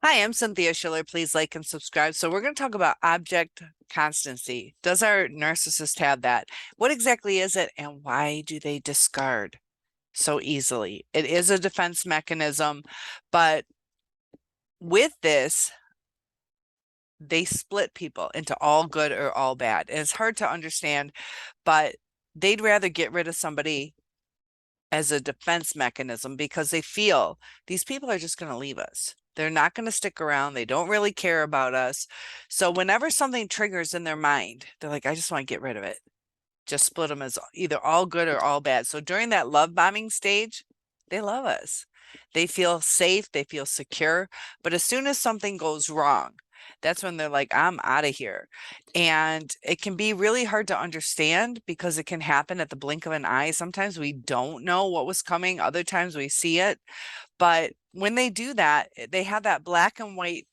Hi, I'm Cynthia Schiller. Please like and subscribe. So we're going to talk about object constancy. Does our narcissist have that? What exactly is it, and why do they discard so easily? It is a defense mechanism, but with this, they split people into all good or all bad. And it's hard to understand, but they'd rather get rid of somebody as a defense mechanism because they feel these people are just going to leave us. They're not going to stick around. They don't really care about us. So whenever something triggers in their mind, they're like, I just want to get rid of it. Just split them as either all good or all bad. So during that love bombing stage, they love us. They feel safe. They feel secure. But as soon as something goes wrong, that's when they're like, I'm out of here. And it can be really hard to understand because it can happen at the blink of an eye. Sometimes we don't know what was coming. Other times we see it. But when they do that, they have that black and white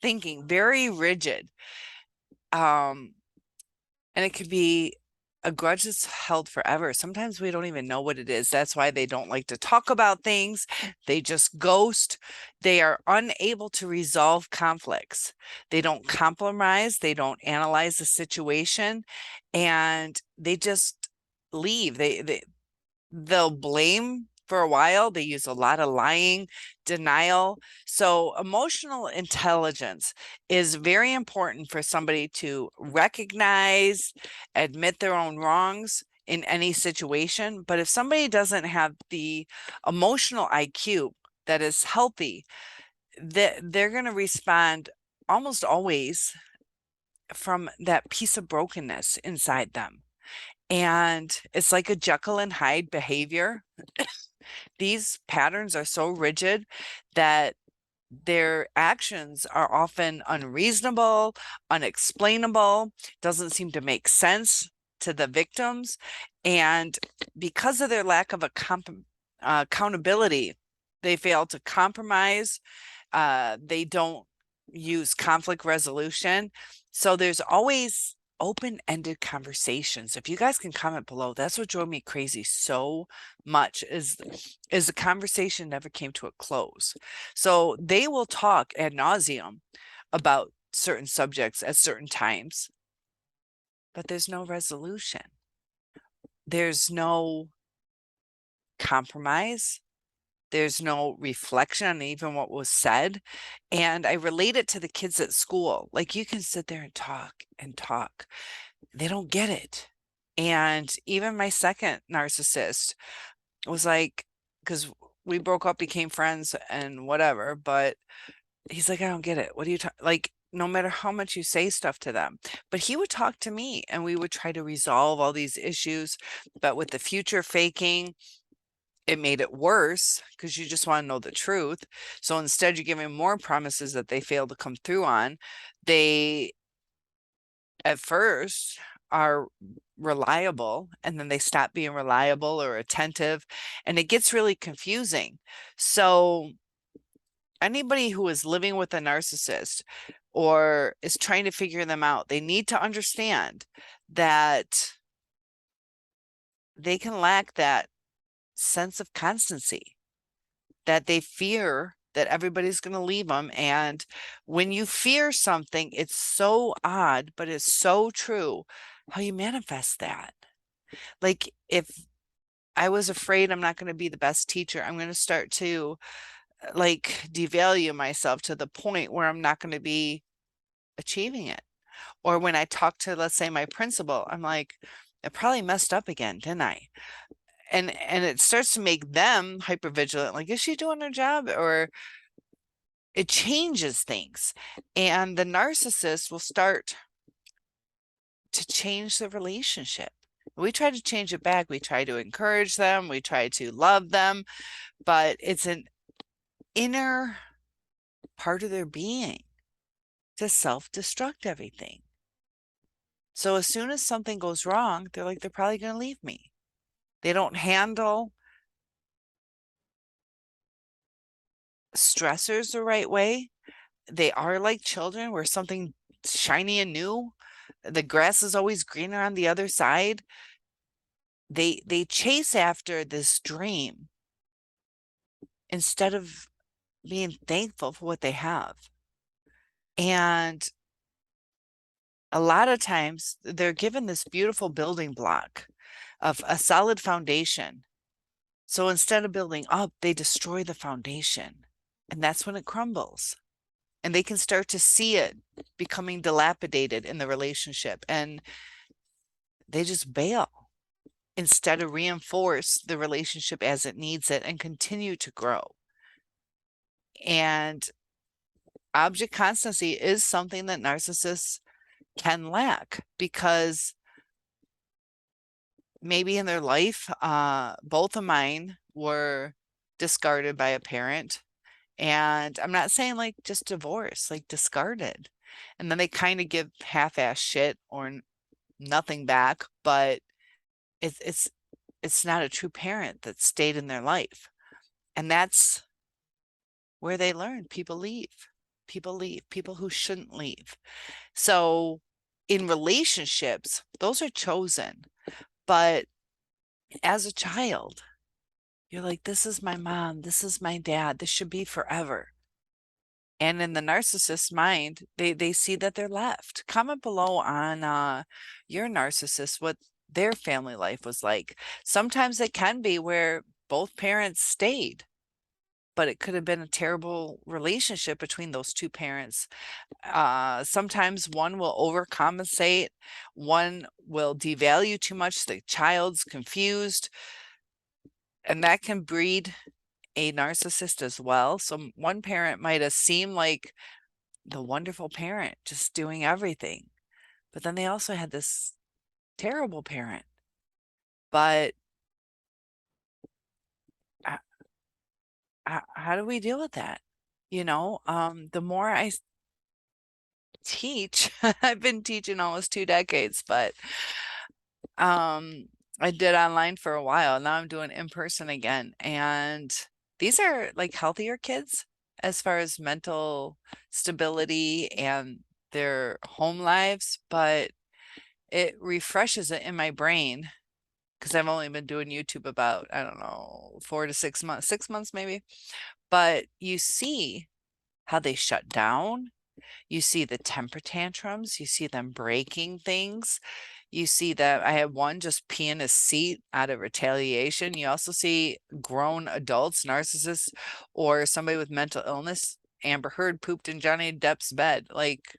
thinking, very rigid. And it could be a grudge that's held forever. Sometimes we don't even know what it is. That's why they don't like to talk about things. They just ghost. They are unable to resolve conflicts. They don't compromise. They don't analyze the situation, and they just leave. They'll blame for a while. They use a lot of lying, denial. So emotional intelligence is very important for somebody to recognize, admit their own wrongs in any situation. But if somebody doesn't have the emotional IQ that is healthy, they're going to respond almost always from that piece of brokenness inside them. And it's like a Jekyll and Hyde behavior. These patterns are so rigid that their actions are often unreasonable, unexplainable, doesn't seem to make sense to the victims. And because of their lack of accountability, they fail to compromise. They don't use conflict resolution. So there's always open-ended conversations. If you guys can comment below, that's what drove me crazy so much is the conversation never came to a close. So they will talk ad nauseum about certain subjects at certain times, but there's no resolution. There's no compromise. There's no reflection on even what was said. And I relate it to the kids at school. Like you can sit there and talk and talk. They don't get it. And even my second narcissist was like, because we broke up, became friends and whatever, but he's like, I don't get it. What do you talk like? No matter how much you say stuff to them, but he would talk to me and we would try to resolve all these issues. But with the future faking, it made it worse because you just want to know the truth. So instead, you're giving more promises that they fail to come through on. They, at first, are reliable and then they stop being reliable or attentive, and it gets really confusing. So, anybody who is living with a narcissist or is trying to figure them out, they need to understand that they can lack that sense of constancy, that they fear that everybody's going to leave them. And when you fear something, it's so odd, but it's so true how you manifest that. Like if I was afraid I'm not going to be the best teacher, I'm going to start to like devalue myself to the point where I'm not going to be achieving it. Or when I talk to, let's say, my principal, I'm like, I probably messed up again, didn't I? And it starts to make them hyper vigilant. Like, is she doing her job? Or it changes things. And the narcissist will start to change the relationship. We try to change it back. We try to encourage them. We try to love them, but it's an inner part of their being to self-destruct everything. So as soon as something goes wrong, they're like, they're probably going to leave me. They don't handle stressors the right way. They are like children where something shiny and new, the grass is always greener on the other side. They chase after this dream instead of being thankful for what they have. And a lot of times they're given this beautiful building block of a solid foundation. So instead of building up, they destroy the foundation. And that's when it crumbles. And they can start to see it becoming dilapidated in the relationship. And they just bail instead of reinforce the relationship as it needs it and continue to grow. And object constancy is something that narcissists can lack because maybe in their life, both of mine were discarded by a parent. And I'm not saying like just divorce, like discarded. And then they kind of give half-ass shit or nothing back, but it's it's it's not a true parent that stayed in their life. And that's where they learn people leave. People leave, people who shouldn't leave. So in relationships, those are chosen. But as a child, you're like, this is my mom, this is my dad, this should be forever. And in the narcissist mind, they see that they're left. Comment below on your narcissist, what their family life was like. Sometimes it can be where both parents stayed, but it could have been a terrible relationship between those two parents. Sometimes one will overcompensate, one will devalue too much, the child's confused, and that can breed a narcissist as well. So one parent might have seemed like the wonderful parent, just doing everything, but then they also had this terrible parent. But uh, how do we deal with that? The more I teach, I've been teaching almost 2 decades, but I did online for a while. Now I'm doing in person again. And these are like healthier kids as far as mental stability and their home lives, but it refreshes it in my brain because I've only been doing YouTube about, I don't know, 4 to 6 months, 6 months maybe. But you see how they shut down. You see the temper tantrums. You see them breaking things. You see that I had one just pee in his seat out of retaliation. You also see grown adults, narcissists, or somebody with mental illness. Amber Heard pooped in Johnny Depp's bed, like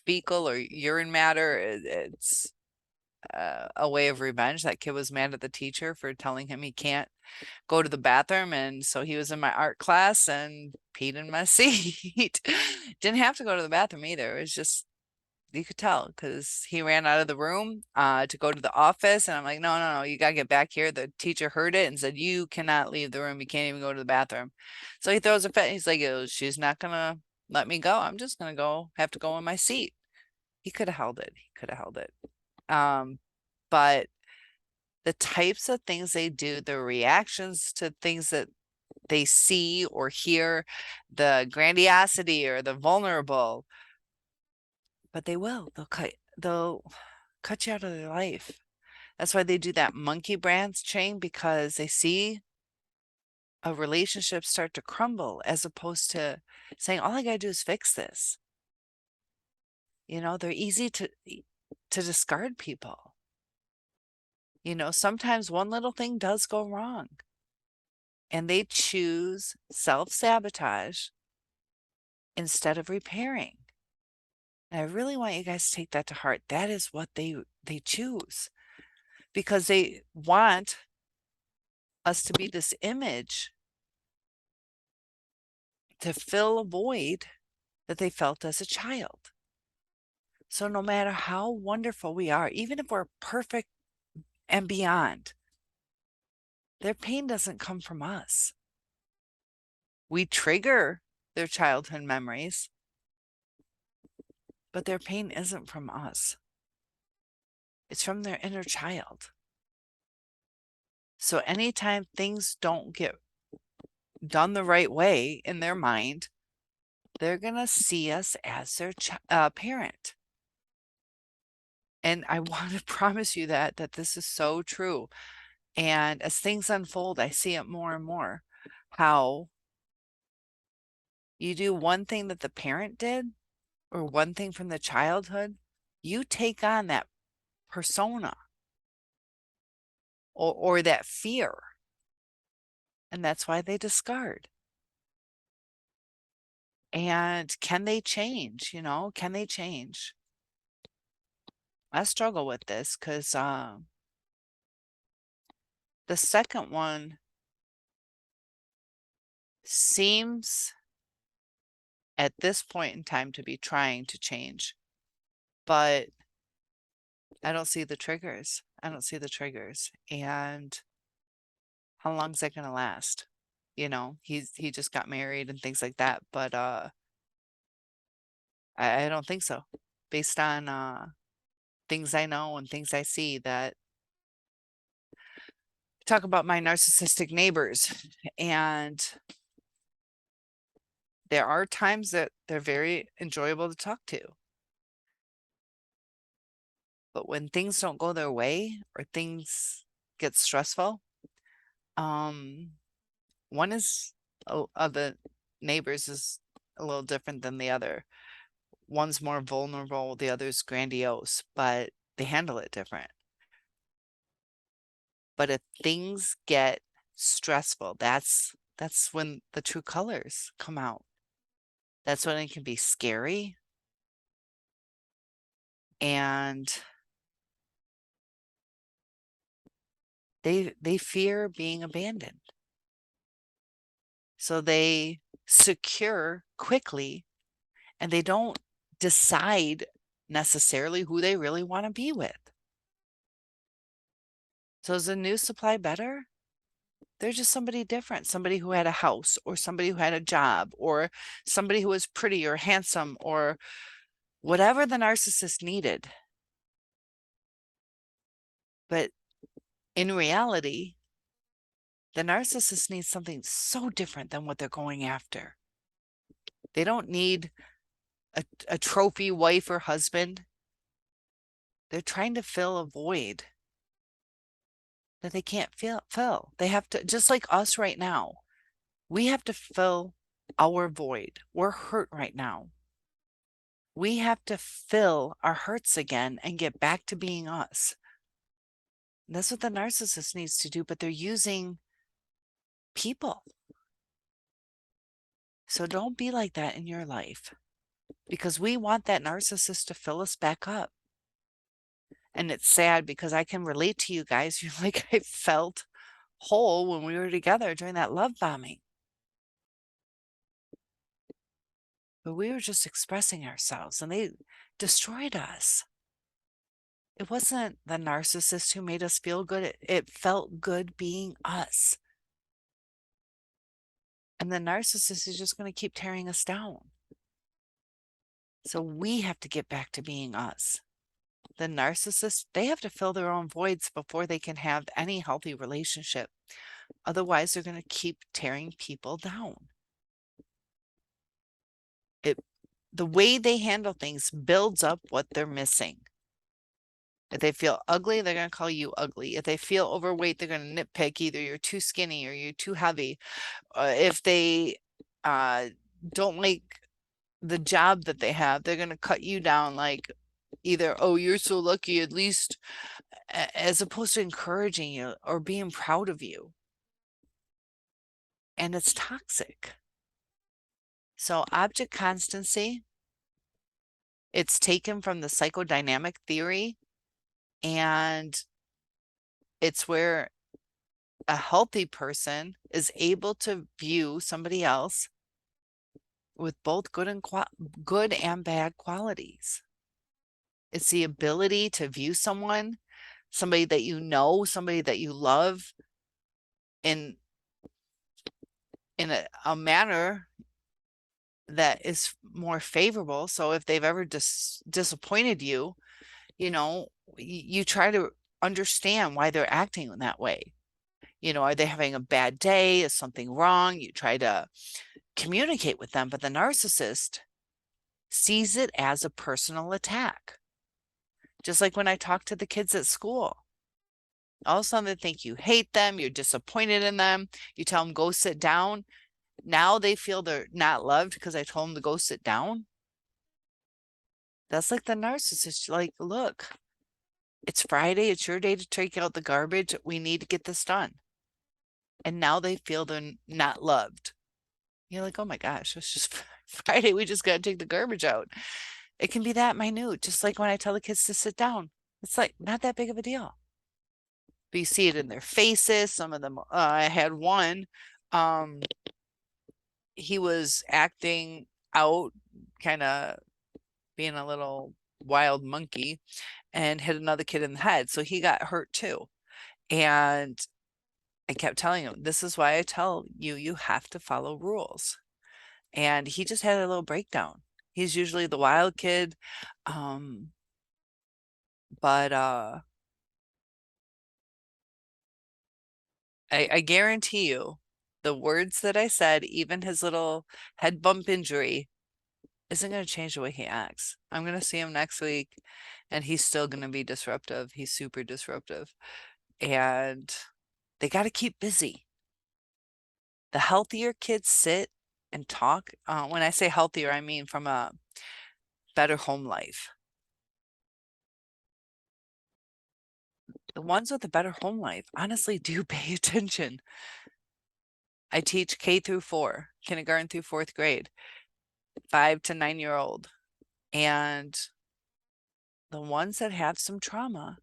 fecal or urine matter. It's a way of revenge. That kid was mad at the teacher for telling him he can't go to the bathroom. And so he was in my art class and peed in my seat. Didn't have to go to the bathroom either. It was just, you could tell because he ran out of the room to go to the office. And I'm like, no, no, no, you got to get back here. The teacher heard it and said, you cannot leave the room. You can't even go to the bathroom. So he throws a fit. He's like, oh, she's not going to let me go. I'm just going to have to go in my seat. He could have held it. He could have held it. But the types of things they do, the reactions to things that they see or hear, the grandiosity or the vulnerable, but they'll cut you out of their life. That's why they do that monkey branch chain, because they see a relationship start to crumble as opposed to saying, all I gotta do is fix this. They're easy to discard people. Sometimes one little thing does go wrong and they choose self-sabotage instead of repairing. And I really want you guys to take that to heart. That is what they choose, because they want us to be this image to fill a void that they felt as a child. So no matter how wonderful we are, even if we're perfect and beyond, their pain doesn't come from us. We trigger their childhood memories, but their pain isn't from us. It's from their inner child. So anytime things don't get done the right way in their mind, they're going to see us as their parent. And I want to promise you that this is so true. And as things unfold, I see it more and more, how You do one thing that the parent did or one thing from the childhood, you take on that persona or that fear. And that's why they discard. And can they change? Can they change? I struggle with this because the second one seems at this point in time to be trying to change, but I don't see the triggers. I don't see the triggers. And how long is that going to last? He just got married and things like that, but I don't think so. Based on things I know and things I see, that talk about my narcissistic neighbors, and there are times that they're very enjoyable to talk to. But when things don't go their way or things get stressful, one of the neighbors is a little different than the other. One's more vulnerable, the other's grandiose, but they handle it different. But if things get stressful, that's when the true colors come out. That's when it can be scary. And they fear being abandoned. So they secure quickly and they don't decide necessarily who they really want to be with. So is the new supply better? They're just somebody different, somebody who had a house or somebody who had a job or somebody who was pretty or handsome or whatever the narcissist needed. But in reality, the narcissist needs something so different than what they're going after. They don't need a trophy wife or husband. They're trying to fill a void that they can't fill. They have to, just like us right now, we have to fill our void. We're hurt right now. We have to fill our hurts again and get back to being us. And that's what the narcissist needs to do, but they're using people. So don't be like that in your life, because we want that narcissist to fill us back up. And it's sad because I can relate to you guys. You're like, I felt whole when we were together during that love bombing. But we were just expressing ourselves and they destroyed us. It wasn't the narcissist who made us feel good. It felt good being us. And the narcissist is just going to keep tearing us down. So we have to get back to being us. The narcissist, they have to fill their own voids before they can have any healthy relationship. Otherwise, they're going to keep tearing people down. The way they handle things builds up what they're missing. If they feel ugly, they're going to call you ugly. If they feel overweight, they're going to nitpick either you're too skinny or you're too heavy. If they don't like the job that they have, they're going to cut you down like either, oh, you're so lucky, at least, as opposed to encouraging you or being proud of you. And it's toxic. So object constancy, it's taken from the psychodynamic theory, and it's where a healthy person is able to view somebody else with both good and bad qualities. It's the ability to view somebody that you know, somebody that you love in a manner that is more favorable. So if they've ever disappointed you, you try to understand why they're acting in that way. Are they having a bad day? Is something wrong? You try to communicate with them, but the narcissist sees it as a personal attack. Just like when I talk to the kids at school, all of a sudden they think you hate them, you're disappointed in them, you tell them go sit down, Now they feel they're not loved because I told them to go sit down. That's like the narcissist. Like, look, it's Friday. It's your day to take out the garbage. We need to get this done. And now they feel they're not loved. You're like, oh my gosh, it's just Friday. We just got to take the garbage out. It can be that minute, just like when I tell the kids to sit down. It's like not that big of a deal. But you see it in their faces. Some of them, I had one, um, he was acting out, kind of being a little wild monkey and hit another kid in the head. So he got hurt too. And I kept telling him, this is why I tell you, you have to follow rules. And he just had a little breakdown. He's usually the wild kid. Um, but I guarantee you the words that I said, even his little head bump injury, isn't going to change the way he acts. I'm going to see him next week and he's still going to be disruptive. He's super disruptive. And they got to keep busy. The healthier kids sit and talk, when I say healthier, I mean from a better home life. The ones with a better home life honestly do pay attention. I teach K through 4, kindergarten through 4th grade, 5 to 9-year-old. And the ones that have some trauma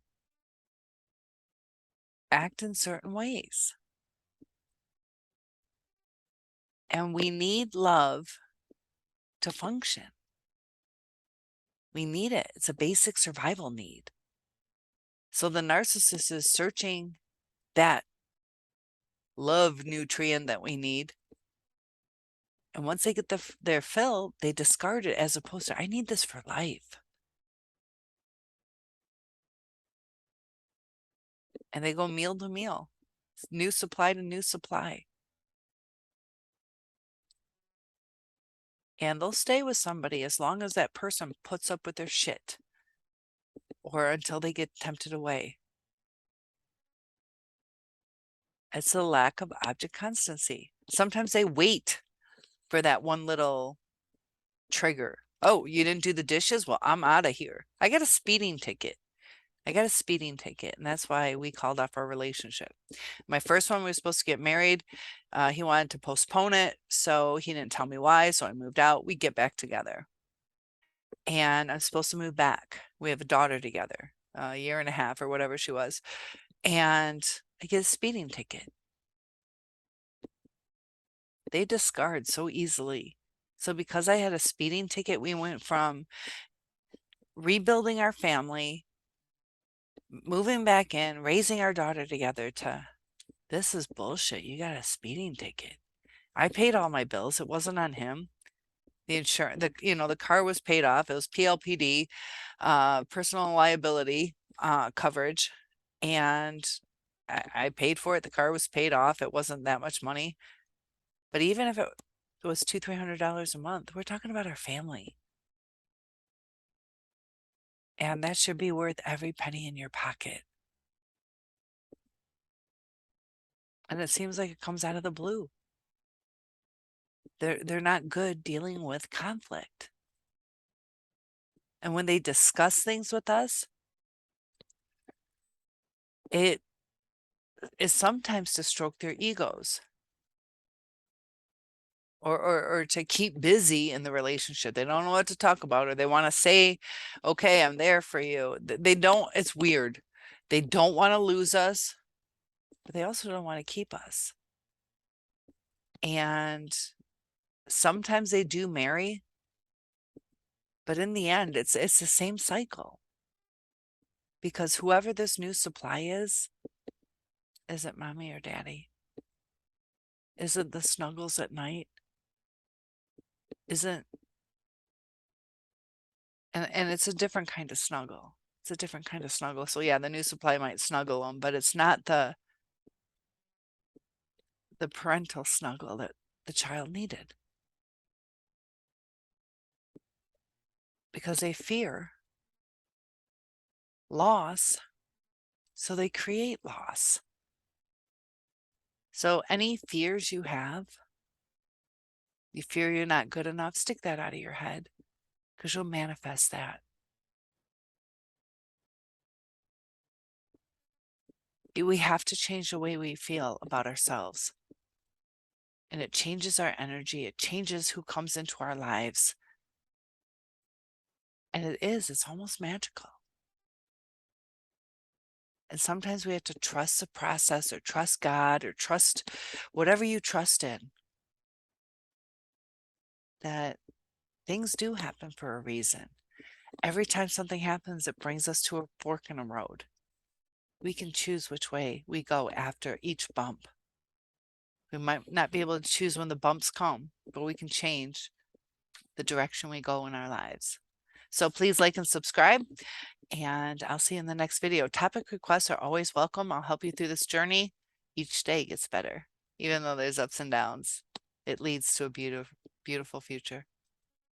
act in certain ways. And we need love to function. We need it. It's a basic survival need. So the narcissist is searching that love nutrient that we need. And once they get their fill, they discard it as opposed to, I need this for life. And they go meal to meal, new supply to new supply. And they'll stay with somebody as long as that person puts up with their shit or until they get tempted away. It's a lack of object constancy. Sometimes they wait for that one little trigger. Oh, you didn't do the dishes? Well, I'm out of here. I got a speeding ticket. And that's why we called off our relationship. My first one, we were supposed to get married. He wanted to postpone it, so he didn't tell me why. So I moved out. We get back together. And I'm supposed to move back. We have a daughter together, a year and a half or whatever she was. And I get a speeding ticket. They discard so easily. So because I had a speeding ticket, we went from rebuilding our family, moving back in, raising our daughter together to this is bullshit. You got a speeding ticket. I paid all my bills. It wasn't on him. The insurance, the car was paid off. It was PLPD, personal liability coverage, and I paid for it. The car was paid off. It wasn't that much money, but even if it was $200-300 a month, we're talking about our family, and that should be worth every penny in your pocket. And it seems like it comes out of the blue. They're not good dealing with conflict. And when they discuss things with us, it is sometimes to stroke their egos or to keep busy in the relationship. They don't know what to talk about, or they want to say, okay, I'm there for you. They don't, it's weird. They don't want to lose us, but they also don't want to keep us. And sometimes they do marry, but in the end, it's the same cycle. Because whoever this new supply is it mommy or daddy? Is it the snuggles at night? Isn't, and it's a different kind of snuggle. It's a different kind of snuggle. So yeah, the new supply might snuggle them, but it's not the parental snuggle that the child needed. Because they fear loss, so they create loss. So any fears you have, You fear you're not good enough, stick that out of your head because you'll manifest that. We have to change the way we feel about ourselves. And it changes our energy. It changes who comes into our lives. And it's almost magical. And sometimes we have to trust the process or trust God or trust whatever you trust in, that things do happen for a reason. Every time something happens, it brings us to a fork in a road. We can choose which way we go after each bump. We might not be able to choose when the bumps come, but we can change the direction we go in our lives. So please like and subscribe, and I'll see you in the next video. Topic requests are always welcome. I'll help you through this journey. Each day gets better, even though there's ups and downs. It leads to a beautiful, beautiful future.